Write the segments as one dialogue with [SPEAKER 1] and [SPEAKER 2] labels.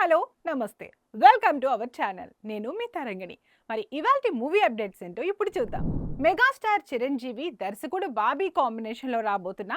[SPEAKER 1] Hello నమస్తే welcome to our channel. నేను మీ తరంగిణి. మరి ఇవాల్టి మూవీ అప్డేట్స్ ఏంటో ఇప్పుడు చూద్దాం. మెగాస్టార్ చిరంజీవి దర్శకుడు బాబీ కాంబినేషన్లో రాబోతున్న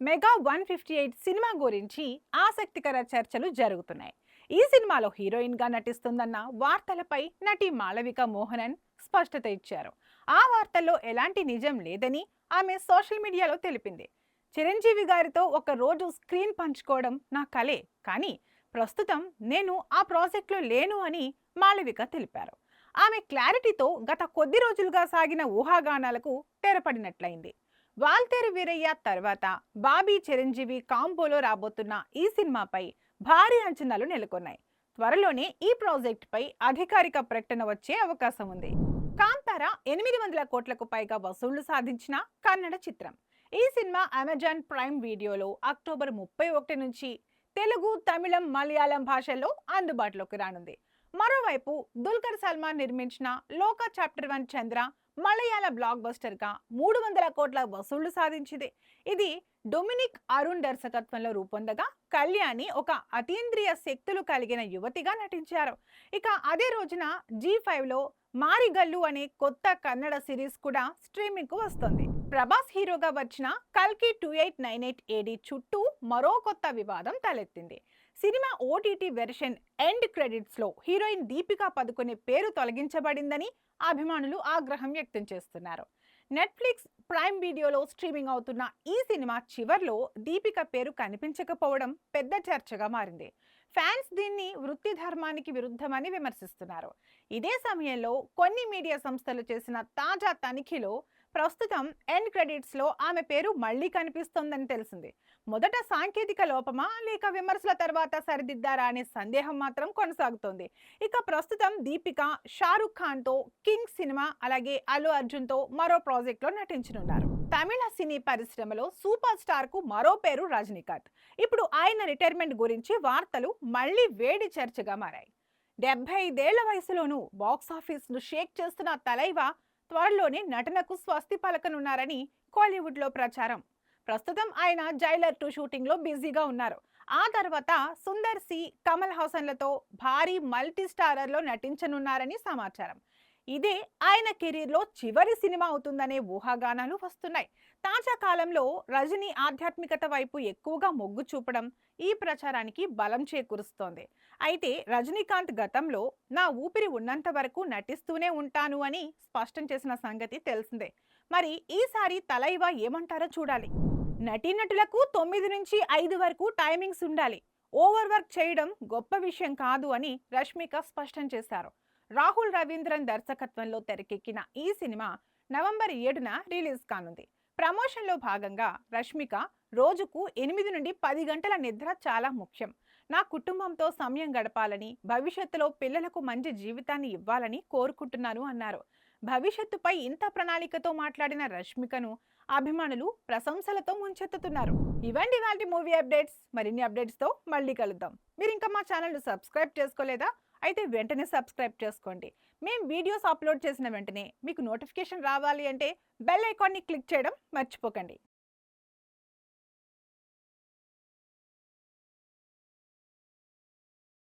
[SPEAKER 1] మెగా 158 సినిమా గురించి ఆసక్తికర చర్చలు జరుగుతున్నాయి. ఈ సినిమాలో హీరోయిన్ గా నటిస్తుందన్న వార్తలపై నటి మాళవిక మోహనన్ స్పష్టత ఇచ్చారు. ఆ వార్తల్లో ఎలాంటి నిజం లేదని ఆమె సోషల్ మీడియాలో తెలిపింది. చిరంజీవి గారితో ఒక రోజు స్క్రీన్ పంచుకోవడం నా కలే, కానీ ప్రస్తుతం నేను ఆ ప్రాజెక్టులో లేను అని మాళవిక తెలిపారు. ఆమె క్లారిటీతో గత కొద్ది రోజులుగా సాగిన ఊహాగానాలకు తెరపడినట్లయింది. వాల్తేరు వీరయ్య తర్వాత బాబీ చిరంజీవి కాంబోలో రాబోతున్న ఈ సినిమాపై భారీ అంచనాలు నెలకొన్నాయి. త్వరలోనే ఈ ప్రాజెక్టుపై అధికారిక ప్రకటన వచ్చే అవకాశం ఉంది. కాంతార 800 కోట్లకు పైగా వసూళ్లు సాధించిన కన్నడ చిత్రం. ఈ సినిమా అమెజాన్ ప్రైమ్ వీడియోలో అక్టోబర్ 31 నుంచి తెలుగు, తమిళం, మలయాళం భాషల్లో అందుబాటులోకి రానుంది. మరోవైపు దుల్కర్ సల్మాన్ నిర్మించిన లోక చాప్టర్ 1 చంద్ర మలయాళ బ్లాక్ బస్టర్ గా 300 కోట్ల వసూళ్లు సాధించింది. ఇది డొమినిక్ అరుణ్ దర్శకత్వంలో రూపొందగా కళ్యాణి ఒక అతీంద్రియ శక్తులు కలిగిన యువతిగా నటించారు. ఇక అదే రోజున G5లో మారిగల్లు అనే కొత్త కన్నడ సిరీస్ కూడా స్ట్రీమింగ్ కు వస్తుంది. ప్రభాస్ హీరోగా వచ్చిన కల్కి 2898 AD చుట్టూ మరో కొత్త వివాదం తలెత్తింది. Cinema OTT version end credits లో హీరోయిన్ దీపికా పదుకొనే పేరు తొలగించబడిందని అభిమానులు ఆగ్రహం వ్యక్తం చేస్తున్నారు. నెట్ఫ్లిక్స్ ప్రైమ్ వీడియోలో స్ట్రీమింగ్ అవుతున్న ఈ సినిమా చివర్లో దీపిక పేరు కనిపించకపోవడం పెద్ద చర్చగా మారింది. ఫ్యాన్స్ దీన్ని వృత్తి ధర్మానికి విరుద్ధమని విమర్శిస్తున్నారు. ఇదే సమయంలో కొన్ని మీడియా సంస్థలు చేసిన తాజా తనిఖీలో ప్రస్తుతం ఎండ్ క్రెడిట్స్ లో ఆమె పేరు మళ్లీ కనిపిస్తోందని తెలిసింది. మొదట సాంకేతిక లోపమా లేక విమర్శల తర్వాత సరిదిద్దారా అనే సందేహం మాత్రం కొనసాగుతోంది. ఇక ప్రస్తుతం దీపిక షారుఖ్ ఖాన్ తో కింగ్ సినిమా, అలాగే అల్లు అర్జున్ తో మరో ప్రాజెక్ట్ లో నటించనున్నారు. తమిళ సినీ పరిశ్రమలో సూపర్ స్టార్ కు మరో పేరు రజనీకాంత్. ఇప్పుడు ఆయన రిటైర్మెంట్ గురించి వార్తలు మళ్లీ వేడి చర్చగా మారాయి. 75 ఏళ్ల వయసులోనూ బాక్సాఫీస్ ను షేక్ చేస్తున్న తలైవా త్వరలోనే నటనకు స్వస్తి పలకనున్నారని కోలీవుడ్ లో ప్రచారం. ప్రస్తుతం ఆయన జైలర్ 2 షూటింగ్ లో బిజీగా ఉన్నారు. ఆ తర్వాత సుందర్ సి, కమల్ హాసన్లతో భారీ మల్టీ స్టారర్ లో నటించనున్నారని సమాచారం. ఇదే ఆయన కెరీర్ లో చివరి సినిమా అవుతుందనే ఊహాగానాలు వస్తున్నాయి. తాజా కాలంలో రజనీ ఆధ్యాత్మికత వైపు ఎక్కువగా మొగ్గు చూపడం ఈ ప్రచారానికి బలం చేకూరుస్తోంది. అయితే రజనీకాంత్ గతంలో నా ఊపిరి ఉన్నంత వరకు నటిస్తూనే ఉంటాను అని స్పష్టం చేసిన సంగతి తెలిసిందే. మరి ఈసారి తలైవా ఏమంటారో చూడాలి. నటీనటులకు 9 నుంచి 5 వరకు టైమింగ్స్ ఉండాలి. ఓవర్ వర్క్ చేయడం గొప్ప విషయం కాదు అని రష్మిక స్పష్టం చేశారు. రాహుల్ రవీంద్రన్ దర్శకత్వంలో తెరకెక్కిన ఈ సినిమా నవంబర్ 7న రిలీజ్ కానుంది. ప్రమోషన్లో భాగంగా రష్మిక రోజుకు 8 నుండి 10 గంటల నిద్ర చాలా ముఖ్యం. నా కుటుంబంతో సమయం గడపాలని, భవిష్యత్తులో పిల్లలకు మంచి జీవితాన్ని ఇవ్వాలని కోరుకుంటున్నాను అన్నారు. భవిష్యత్తుపై ఇంత ప్రణాళికతో మాట్లాడిన రష్మికను అభిమానులు ప్రశంసలతో ముంచెత్తుతున్నారు. ఇవండి వాటి మూవీ అప్డేట్స్. మరిన్ని అప్డేట్స్తో మళ్ళీ కలుద్దాం. మీరు ఇంకా మా ఛానల్ను సబ్స్క్రైబ్ చేసుకోలేదా? అయితే వెంటనే సబ్స్క్రైబ్ చేసుకోండి. మేము వీడియోస్ అప్లోడ్ చేసిన వెంటనే మీకు నోటిఫికేషన్ రావాలి అంటే బెల్ ఐకాన్ని క్లిక్ చేయడం మర్చిపోకండి.